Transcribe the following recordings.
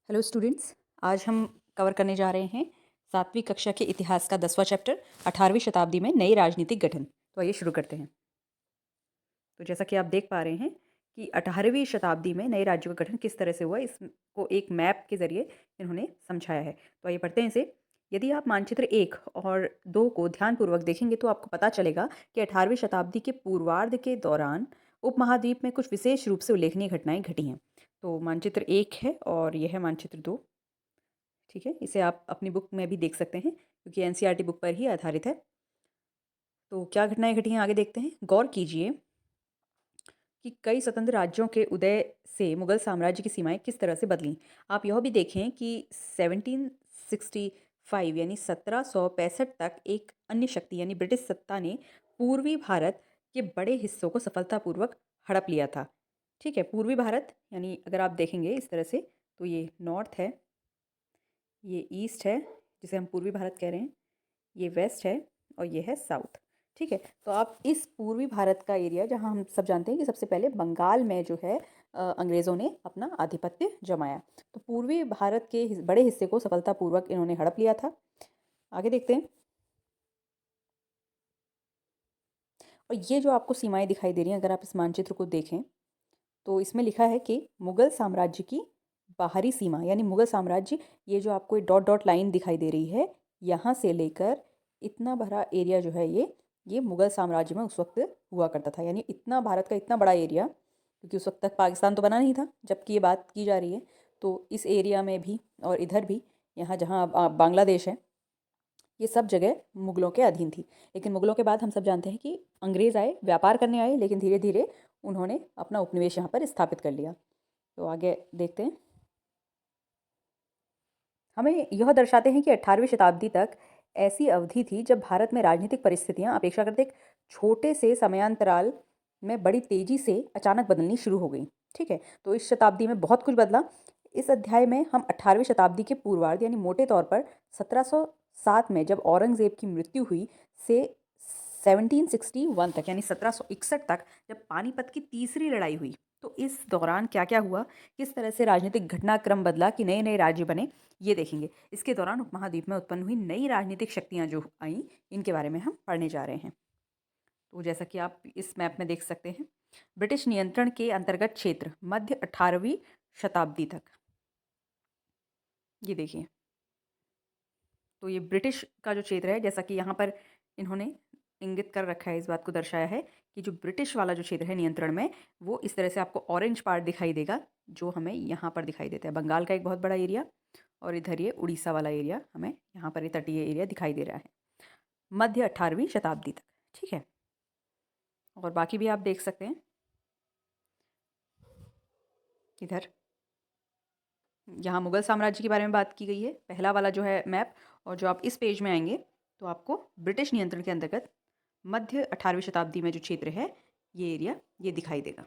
Hello students. आज हम cover करने जा रहे हैं 7वीं कक्षा के इतिहास का 10वां चैप्टर 18वीं शताब्दी में नई राजनीतिक गठन। तो आइए शुरू करते हैं। तो जैसा कि आप देख पा रहे हैं कि 18वीं शताब्दी में नए राज्यों का गठन किस तरह से हुआ, इसको एक मैप के ज़रिए इन्होंने समझाया है। तो आइए पढ़ते हैं इसे। यदि आप मानचित्र 1 और 2 को ध्यानपूर्वक देखेंगे तो आपको पता चलेगा कि 18वीं शताब्दी के पूर्वार्ध के दौरान उपमहाद्वीप में कुछ विशेष रूप से उल्लेखनीय घटनाएं घटी हैं। तो मानचित्र 1 है और यह है मानचित्र 2। ठीक है, इसे आप अपनी बुक में भी देख सकते हैं क्योंकि एनसीईआरटी बुक पर ही आधारित है। तो क्या घटनाएं घटी हैं आगे देखते हैं। गौर कीजिए कि कई स्वतंत्र राज्यों के उदय से मुगल साम्राज्य की सीमाएं किस तरह से बदलीं। आप यह भी देखें कि 1765 यानी 1765 तक एक अन्य शक्ति यानी ब्रिटिश सत्ता ने पूर्वी भारत के बड़े हिस्सों को सफलतापूर्वक हड़प लिया था। ठीक है, पूर्वी भारत यानी अगर आप देखेंगे इस तरह से तो ये नॉर्थ है, ये ईस्ट है जिसे हम पूर्वी भारत कह रहे हैं, ये वेस्ट है और ये है साउथ। ठीक है, तो आप इस पूर्वी भारत का एरिया जहाँ हम सब जानते हैं कि सबसे पहले बंगाल में जो है अंग्रेज़ों ने अपना आधिपत्य जमाया। तो पूर्वी भारत के बड़े हिस्से को सफलतापूर्वक इन्होंने हड़प लिया था। आगे देखते हैं। और ये जो आपको सीमाएं दिखाई दे रही हैं, अगर आप इस मानचित्र को देखें तो इसमें लिखा है कि मुगल साम्राज्य की बाहरी सीमा यानी मुगल साम्राज्य, ये जो आपको डॉट डॉट लाइन दिखाई दे रही है, यहाँ से लेकर इतना बड़ा एरिया जो है ये मुगल साम्राज्य में उस वक्त हुआ करता था। यानी इतना भारत का इतना बड़ा एरिया, क्योंकि उस वक्त तक पाकिस्तान तो बना नहीं था जबकि ये बात की जा रही है। तो इस एरिया में भी और इधर भी, यहाँ जहाँ अब बांग्लादेश है, ये सब जगह मुगलों के अधीन थी। लेकिन मुगलों के बाद हम सब जानते हैं कि अंग्रेज़ आए, व्यापार करने आए, लेकिन धीरे धीरे उन्होंने अपना उपनिवेश यहाँ पर स्थापित कर लिया। तो आगे देखते हैं। हमें यह दर्शाते हैं कि 18वीं शताब्दी तक ऐसी अवधि थी जब भारत में राजनीतिक परिस्थितियाँ अपेक्षाकृत एक छोटे से समयांतराल में बड़ी तेजी से अचानक बदलनी शुरू हो गई। ठीक है, तो इस शताब्दी में बहुत कुछ बदला। इस अध्याय में हम 18वीं शताब्दी के पूर्वार्ध यानी मोटे तौर पर 1707 में जब औरंगजेब की मृत्यु हुई से 1761 तक यानी 1761 तक जब पानीपत की तीसरी लड़ाई हुई, तो इस दौरान क्या क्या हुआ, किस तरह से राजनीतिक घटनाक्रम बदला कि नए नए राज्य बने, ये देखेंगे। इसके दौरान उपमहाद्वीप में उत्पन्न हुई नई राजनीतिक शक्तियाँ जो आईं, इनके बारे में हम पढ़ने जा रहे हैं। तो जैसा कि आप इस मैप में देख सकते हैं, ब्रिटिश नियंत्रण के अंतर्गत क्षेत्र मध्य 18वीं शताब्दी तक, ये देखिए। तो ये ब्रिटिश का जो क्षेत्र है, जैसा कि यहाँ पर इन्होंने इंगित कर रखा है, इस बात को दर्शाया है कि जो ब्रिटिश वाला जो क्षेत्र है नियंत्रण में, वो इस तरह से आपको ऑरेंज पार्ट दिखाई देगा जो हमें यहाँ पर दिखाई देता है। बंगाल का एक बहुत बड़ा एरिया और इधर ये उड़ीसा वाला एरिया, हमें यहाँ पर ये तटीय एरिया दिखाई दे रहा है मध्य 18वीं शताब्दी तक। ठीक है, और बाकी भी आप देख सकते हैं इधर। यहाँ मुगल साम्राज्य के बारे में बात की गई है, पहला वाला जो है मैप। और जो आप इस पेज में आएंगे तो आपको ब्रिटिश नियंत्रण के अंतर्गत मध्य 18वीं शताब्दी में जो क्षेत्र है, ये एरिया ये दिखाई देगा।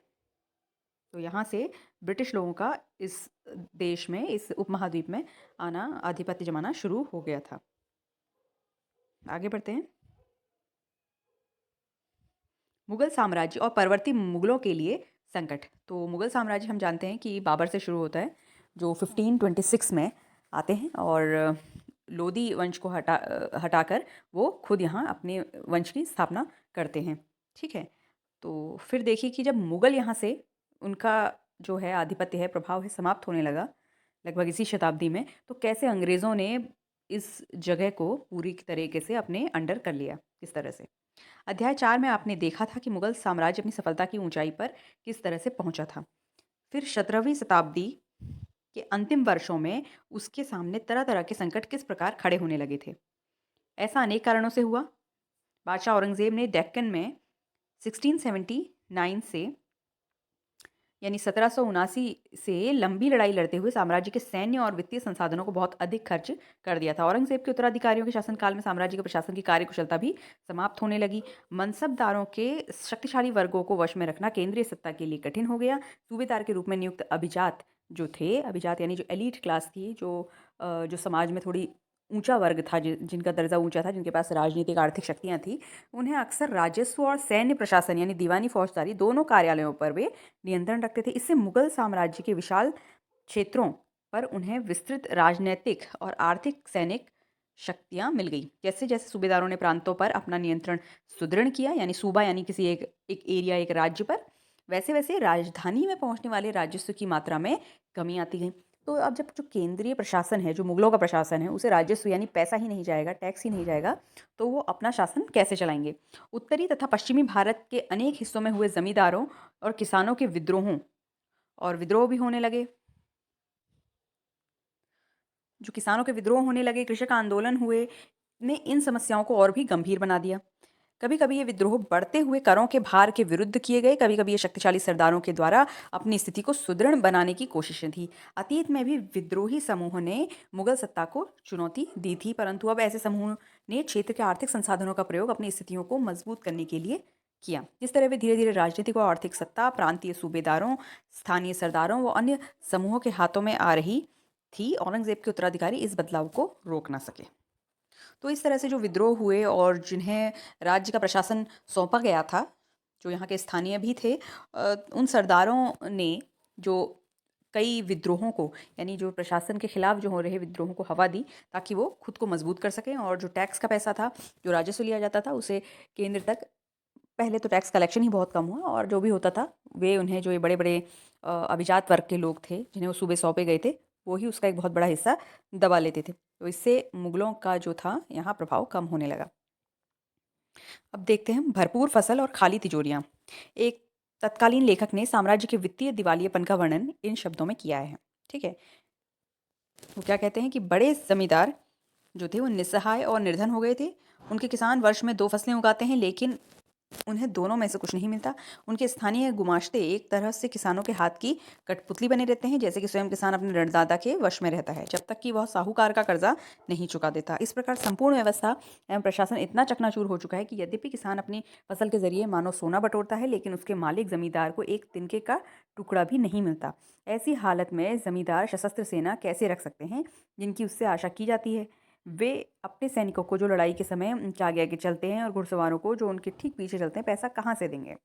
तो यहाँ से ब्रिटिश लोगों का इस देश में, इस उपमहाद्वीप में आना, आधिपत्य जमाना शुरू हो गया था। आगे बढ़ते हैं। मुगल साम्राज्य और परवर्ती मुगलों के लिए संकट। तो मुगल साम्राज्य हम जानते हैं कि बाबर से शुरू होता है, जो 1526 में आते हैं और लोदी वंश को हटाकर वो खुद यहाँ अपने वंश की स्थापना करते हैं। ठीक है, तो फिर देखिए कि जब मुगल यहाँ से, उनका जो है आधिपत्य है, प्रभाव है, समाप्त होने लगा लगभग इसी शताब्दी में, तो कैसे अंग्रेज़ों ने इस जगह को पूरी तरीके से अपने अंडर कर लिया, किस तरह से। अध्याय 4 में आपने देखा था कि मुगल साम्राज्य अपनी सफलता की ऊंचाई पर किस तरह से पहुंचा था। फिर 17वीं शताब्दी के अंतिम वर्षों में उसके सामने तरह तरह के संकट किस प्रकार खड़े होने लगे थे। ऐसा अनेक कारणों से हुआ। बादशाह औरंगजेब ने डेक्कन में 1679 से यानी 1779 से लंबी लड़ाई लड़ते हुए साम्राज्य के सैन्य और वित्तीय संसाधनों को बहुत अधिक खर्च कर दिया था। औरंगजेब के उत्तराधिकारियों के शासनकाल में साम्राज्य के प्रशासन की कार्यकुशलता भी समाप्त होने लगी। मनसबदारों के शक्तिशाली वर्गों को वश में रखना केंद्रीय सत्ता के लिए कठिन हो गया। सूबेदार के रूप में नियुक्त अभिजात जो थे, अभिजात यानी जो एलीट क्लास थी, जो समाज में थोड़ी ऊंचा वर्ग था, जिनका दर्जा ऊंचा था, जिनके पास राजनीतिक आर्थिक शक्तियां थी, उन्हें अक्सर राजस्व और सैन्य प्रशासन यानी दीवानी फौजदारी दोनों कार्यालयों पर वे नियंत्रण रखते थे। इससे मुगल साम्राज्य के विशाल क्षेत्रों पर उन्हें विस्तृत राजनैतिक और आर्थिक सैनिक शक्तियाँ मिल गई। जैसे-जैसे सूबेदारों ने प्रांतों पर अपना नियंत्रण सुदृढ़ किया, यानी सूबा यानी किसी एक एक एरिया, एक राज्य पर, वैसे-वैसे राजधानी में पहुँचने वाले राजस्व की मात्रा में कमी आती गई। तो अब जब जो केंद्रीय प्रशासन है, जो मुगलों का प्रशासन है, उसे राजस्व यानी पैसा ही नहीं जाएगा, टैक्स ही नहीं जाएगा, तो वो अपना शासन कैसे चलाएँगे? उत्तरी तथा पश्चिमी भारत के अनेक हिस्सों में हुए ज़मींदारों और किसानों के विद्रोहों और विद्रोह भी होने लगे। जो किसानों के विद्रोह होने लगे, कृषक आंदोलन हुए, ने इन समस्याओं को और भी गंभीर बना दिया। कभी-कभी ये विद्रोह बढ़ते हुए करों के भार के विरुद्ध किए गए, कभी-कभी ये शक्तिशाली सरदारों के द्वारा अपनी स्थिति को सुदृढ़ बनाने की कोशिशें थी। अतीत में भी विद्रोही समूह ने मुगल सत्ता को चुनौती दी थी, परंतु अब ऐसे समूह ने क्षेत्र के आर्थिक संसाधनों का प्रयोग अपनी स्थितियों को मजबूत करने के लिए किया। जिस तरह वे धीरे-धीरे राजनीतिक और आर्थिक सत्ता प्रांतीय सूबेदारों, स्थानीय सरदारों व अन्य समूहों के हाथों में आ रही थी, औरंगजेब के उत्तराधिकारी इस बदलाव को रोक ना सके। तो इस तरह से जो विद्रोह हुए और जिन्हें राज्य का प्रशासन सौंपा गया था, जो यहाँ के स्थानीय भी थे, उन सरदारों ने जो कई विद्रोहों को, यानी जो प्रशासन के खिलाफ जो हो रहे विद्रोहों को हवा दी, ताकि वो खुद को मजबूत कर सकें और जो टैक्स का पैसा था, जो राजस्व लिया जाता था, उसे केंद्र तक, पहले तो टैक्स कलेक्शन ही बहुत कम हुआ और जो भी होता था, वे उन्हें, जो ये बड़े-बड़े अभिजात वर्ग के लोग थे, जिन्हें वो सूबे सौंपे गए थे, वो ही उसका एक बहुत बड़ा हिस्सा दबा लेते थे। तो इससे मुगलों का जो था यहाँ प्रभाव कम होने लगा। अब देखते हैं भरपूर फसल और खाली तिजोरियाँ। एक तत्कालीन लेखक ने साम्राज्य के वित्तीय दिवालियेपन का वर्णन इन शब्दों में किया है। ठीक है? वो क्या कहते हैं कि बड़े ज़मींदार जो थे वो निस्सहाय और निर्धन हो गए थे। उनके किसान वर्ष में 2 फसलें उगाते हैं, लेकिन उन्हें दोनों में से कुछ नहीं मिलता। उनके स्थानीय गुमाश्ते एक तरह से किसानों के हाथ की कठपुतली बने रहते हैं, जैसे कि स्वयं किसान अपने ऋणदाता के वश में रहता है, जब तक कि वह साहूकार का कर्जा नहीं चुका देता। इस प्रकार संपूर्ण व्यवस्था एवं प्रशासन इतना चकनाचूर हो चुका है कि यद्यपि किसान अपनी फसल के ज़रिए मानो सोना बटोरता है, लेकिन उसके मालिक ज़मींदार को एक तिनके का टुकड़ा भी नहीं मिलता। ऐसी हालत में ज़मींदार सशस्त्र सेना कैसे रख सकते हैं, जिनकी उससे आशा की जाती है? वे अपने सैनिकों को, जो लड़ाई के समय उनके आगे-आगे चलते हैं, और घुड़सवारों को, जो उनके ठीक पीछे चलते हैं, पैसा कहाँ से देंगे?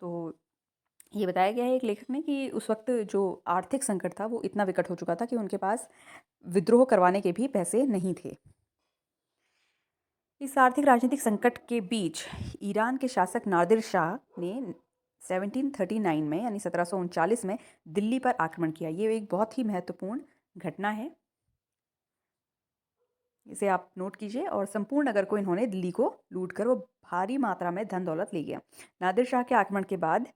तो ये बताया गया है एक लेखक ने कि उस वक़्त जो आर्थिक संकट था, वो इतना विकट हो चुका था कि उनके पास विद्रोह करवाने के भी पैसे नहीं थे। इस आर्थिक राजनीतिक संकट के बीच ईरान के शासक नादिर शाह ने 1739 में, यानी 1739 में दिल्ली पर आक्रमण किया। ये एक बहुत ही महत्वपूर्ण घटना है। इसे आप नोट कीजिए। और संपूर्ण नगर को इन्होंने, दिल्ली को लूट कर, वो भारी मात्रा में धन दौलत ले गया। नादिर शाह के आक्रमण के बाद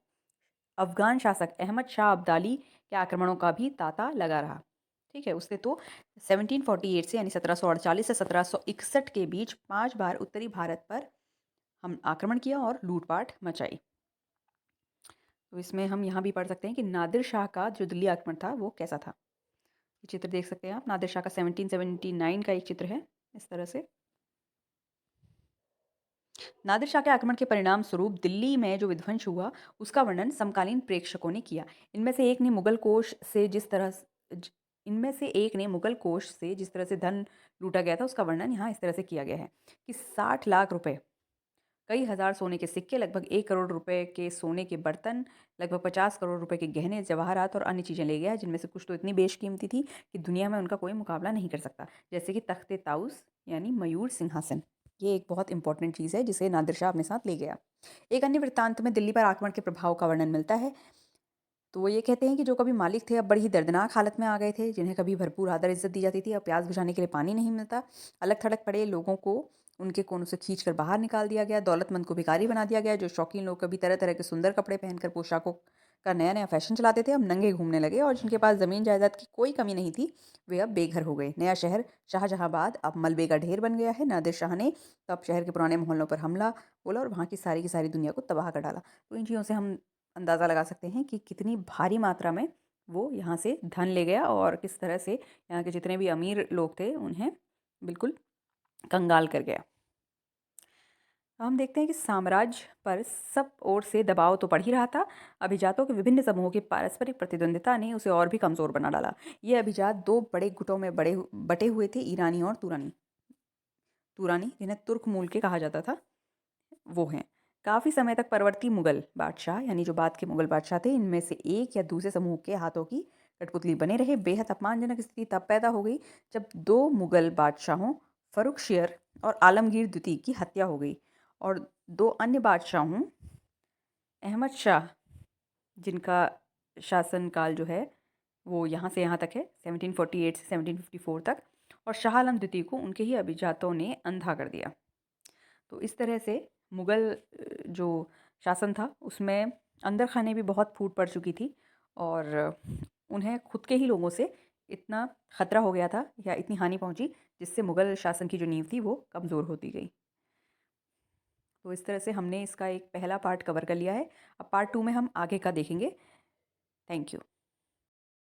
अफ़गान शासक अहमद शाह अब्दाली के आक्रमणों का भी तांता लगा रहा। ठीक है, उसने तो 1748 से, यानी 1748 से 1761 के बीच 5 बार उत्तरी भारत पर हम आक्रमण किया और लूटपाट मचाई। तो इसमें हम यहाँ भी पढ़ सकते हैं कि नादिर शाह का जो दिल्ली आक्रमण था वो कैसा था। ये चित्र देख सकते हैं आप, नादिर शाह का 1779 का एक चित्र है इस तरह से। नादिर शाह के आक्रमण के परिणाम स्वरूप दिल्ली में जो विध्वंस हुआ, उसका वर्णन समकालीन प्रेक्षकों ने किया। इनमें से एक ने मुगल कोष से जिस तरह ज- इनमें से एक ने मुगल कोष से जिस तरह से धन लूटा गया था, उसका वर्णन यहाँ इस तरह से किया गया है कि 60 लाख रुपए, कई हजार सोने के सिक्के, लगभग 1 करोड़ रुपए के सोने के बर्तन, लगभग 50 करोड़ रुपए के गहने, जवाहरात और अन्य चीज़ें ले गया, जिनमें से कुछ तो इतनी बेशकीमती थी कि दुनिया में उनका कोई मुकाबला नहीं कर सकता, जैसे कि तख्ते ताउस, यानी मयूर सिंहासन। ये एक बहुत इंपॉर्टेंट चीज़ है जिसे नादिर शाह अपने साथ ले गया। एक अन्य वृत्तांत में दिल्ली पर आक्रमण के प्रभाव का वर्णन मिलता है। तो वो ये कहते हैं कि जो कभी मालिक थे, अब बड़ी ही दर्दनाक हालत में आ गए थे। जिन्हें कभी भरपूर आदर इज्जत दी जाती थी, अब प्यास बुझाने के लिए पानी नहीं मिलता। अलग थड़क पड़े लोगों को उनके कोनों से खींच कर बाहर निकाल दिया गया। दौलतमंद को भिखारी बना दिया गया। जो शौकीन लोग कभी तरह तरह के सुंदर कपड़े पहनकर पोशाकों का नया नया फैशन चलाते थे, अब नंगे घूमने लगे। और जिनके पास ज़मीन जायदाद की कोई कमी नहीं थी, वे अब बेघर हो गए। नया शहर शाहजहांबाद अब मलबे का ढेर बन गया है। नादिर शाह ने तो अब शहर के पुराने मोहल्लों पर हमला बोला और वहाँ की सारी दुनिया को तबाह कर डाला। तो इन चीज़ों से हम अंदाज़ा लगा सकते हैं कि कितनी भारी मात्रा में वो यहाँ से धन ले गया, और किस तरह से यहाँ के जितने भी अमीर लोग थे, उन्हें बिल्कुल कंगाल कर गया। अब हम देखते हैं कि साम्राज्य पर सब ओर से दबाव तो पड़ ही रहा था। अभिजातों के विभिन्न समूहों की पारस्परिक प्रतिद्वंदिता ने उसे और भी कमज़ोर बना डाला। ये अभिजात दो बड़े गुटों में बटे हुए थे, ईरानी और तुरानी। तुरानी, जिन्हें तुर्क मूल के कहा जाता था, वो हैं। काफ़ी समय तक परवर्ती मुगल बादशाह, यानी जो बाद के मुगल बादशाह थे, इनमें से एक या दूसरे समूह के हाथों की कठपुतली बने रहे। बेहद अपमानजनक स्थिति तब पैदा हो गई जब 2 मुगल बादशाहों फ़र्रुखशियर और आलमगीर द्वितीय की हत्या हो गई और 2 अन्य बादशाहों अहमद शाह, जिनका शासनकाल जो है वो यहाँ से यहाँ तक है 1748 से 1754 तक, और शाह आलम द्वितीय को उनके ही अभिजातों ने अंधा कर दिया। तो इस तरह से मुग़ल जो शासन था उसमें अंदर खाने भी बहुत फूट पड़ चुकी थी और उन्हें खुद के ही लोगों से इतना ख़तरा हो गया था या इतनी हानि पहुंची जिससे मुग़ल शासन की जो नींव थी वो कमज़ोर होती गई। तो इस तरह से हमने इसका एक पहला पार्ट कवर कर लिया है। अब पार्ट 2 में हम आगे का देखेंगे। Thank you.